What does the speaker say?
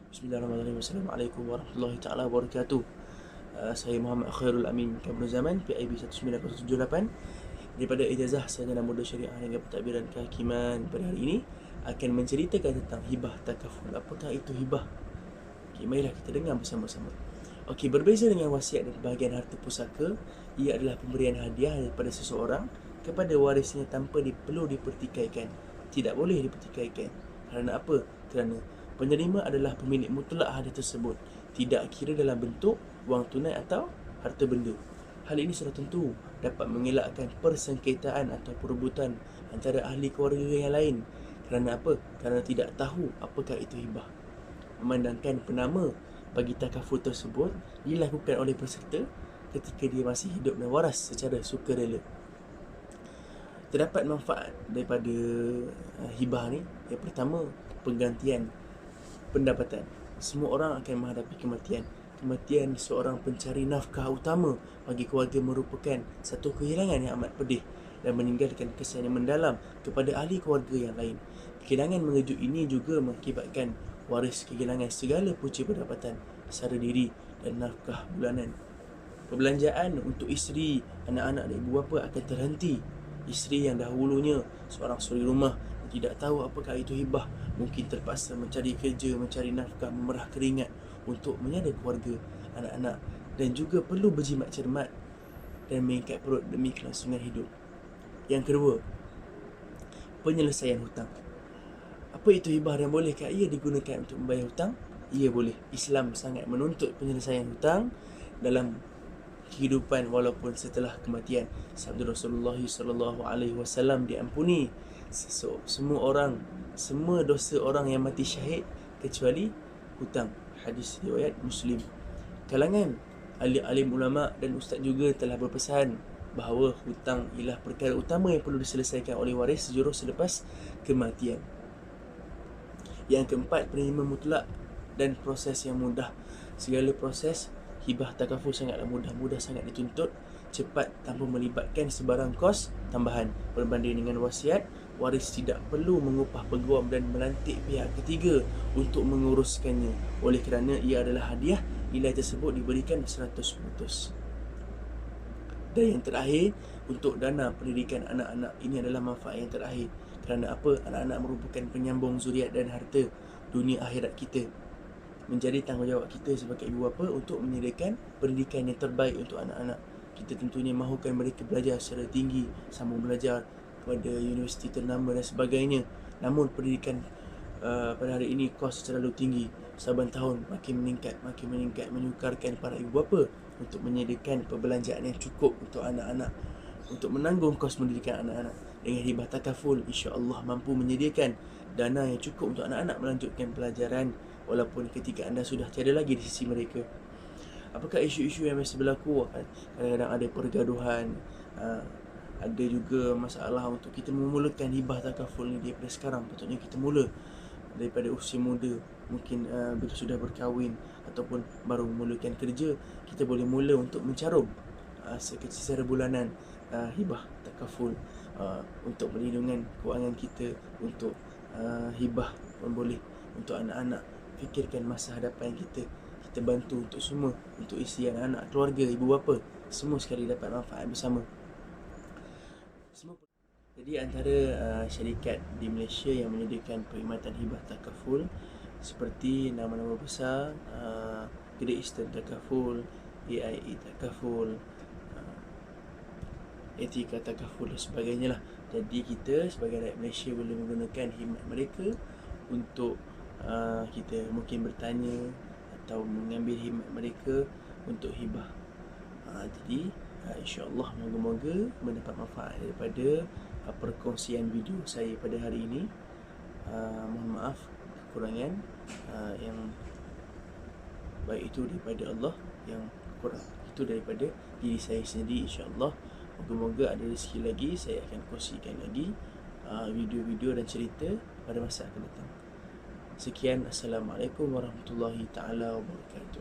Bismillahirrahmanirrahim. Assalamualaikum warahmatullahi taala wabarakatuh. Saya Muhammad Khairul Amin Kabul Zaman, PIB 19078. Daripada ijazah sarjana muda syariah dengan pentadbiran kehakiman, pada hari ini akan menceritakan tentang hibah takaful. Apakah itu hibah? Okey, marilah kita dengar bersama-sama. Okey, berbeza dengan wasiat dan bahagian harta pusaka, ia adalah pemberian hadiah daripada seseorang kepada warisnya tanpa perlu dipertikaikan. Tidak boleh dipertikaikan. Kerana apa? Kerana penerima adalah pemilik mutlak hadiah tersebut, tidak kira dalam bentuk wang tunai atau harta benda. Hal ini sudah tentu dapat mengelakkan persengketaan atau perebutan antara ahli keluarga yang lain. Kerana apa? Kerana tidak tahu apakah itu hibah. Memandangkan penama bagi takaful tersebut dilakukan oleh peserta ketika dia masih hidup dan waras secara sukarela. Terdapat manfaat daripada hibah ni. Yang pertama, penggantian pendapatan. Semua orang akan menghadapi kematian. Kematian seorang pencari nafkah utama bagi keluarga merupakan satu kehilangan yang amat pedih dan meninggalkan kesan yang mendalam kepada ahli keluarga yang lain. Kehilangan mengejut ini juga mengakibatkan waris kehilangan segala punca pendapatan, sara diri dan nafkah bulanan. Perbelanjaan untuk isteri, anak-anak dan ibu bapa akan terhenti. Isteri yang dahulunya seorang suri rumah tidak tahu apakah itu hibah, mungkin terpaksa mencari kerja, mencari nafkah, memerah keringat untuk menyara keluarga, anak-anak, dan juga perlu berjimat cermat dan mengikat perut demi kelangsungan hidup. Yang kedua, penyelesaian hutang. Apa itu hibah dan bolehkah ia digunakan untuk membayar hutang? Ia boleh. Islam sangat menuntut penyelesaian hutang dalam kehidupan walaupun setelah kematian. Sabda Rasulullah SAW, diampuni semua dosa orang yang mati syahid kecuali hutang. Hadis riwayat Muslim. Kalangan alim ulama dan ustaz juga telah berpesan bahawa hutang ialah perkara utama yang perlu diselesaikan oleh waris sejurus selepas kematian. Yang keempat, penerima mutlak dan proses yang mudah. Segala proses hibah takaful sangatlah mudah sangat dituntut, cepat tanpa melibatkan sebarang kos tambahan. Berbanding dengan wasiat, waris tidak perlu mengupah peguam dan melantik pihak ketiga untuk menguruskannya. Oleh kerana ia adalah hadiah, nilai tersebut diberikan 100%. Dan yang terakhir, untuk dana pendidikan anak-anak, ini adalah manfaat yang terakhir. Kerana apa? Anak-anak merupakan penyambung zuriat dan harta dunia akhirat kita. Menjadi tanggungjawab kita sebagai ibu bapa untuk menyediakan pendidikan yang terbaik untuk anak-anak. Kita tentunya mahukan mereka belajar secara tinggi, sambung belajar kepada universiti ternama dan sebagainya. Namun pendidikan pada hari ini kos terlalu tinggi. Saban tahun makin meningkat, menyukarkan para ibu bapa untuk menyediakan perbelanjaan yang cukup untuk anak-anak, untuk menanggung kos pendidikan anak-anak. Dengan hibah takaful, insya-Allah mampu menyediakan dana yang cukup untuk anak-anak melanjutkan pelajaran walaupun ketika anda sudah tiada lagi di sisi mereka. Apakah isu-isu yang masih berlaku? Kadang-kadang ada pergaduhan, ada juga masalah untuk kita memulakan hibah takaful ni daripada sekarang. Patutnya kita mula daripada usia muda. Mungkin bila sudah berkahwin ataupun baru memulakan kerja, kita boleh mula untuk mencarum secara bulanan hibah takaful untuk perlindungan kewangan kita, untuk hibah pun boleh untuk anak-anak. Fikirkan masa hadapan kita bantu untuk semua, untuk isteri, anak-anak, keluarga, ibu bapa, semua sekali dapat manfaat bersama. Jadi antara syarikat di Malaysia yang menyediakan perkhidmatan hibah takaful seperti nama-nama besar, Great Eastern Takaful, AIA Takaful, Etika Takaful dan sebagainya lah. Jadi kita sebagai rakyat Malaysia boleh menggunakan khidmat mereka untuk kita mungkin bertanya atau mengambil khidmat mereka untuk hibah. Jadi insya-Allah moga-moga mendapat manfaat daripada perkongsian video saya pada hari ini. Mohon maaf kekurangan, yang baik itu daripada Allah, yang kurang itu daripada diri saya sendiri. Insya-Allah moga-moga ada rezeki lagi, saya akan kongsikan lagi video-video dan cerita pada masa akan datang. Sekian, Assalamualaikum warahmatullahi taala wabarakatuh.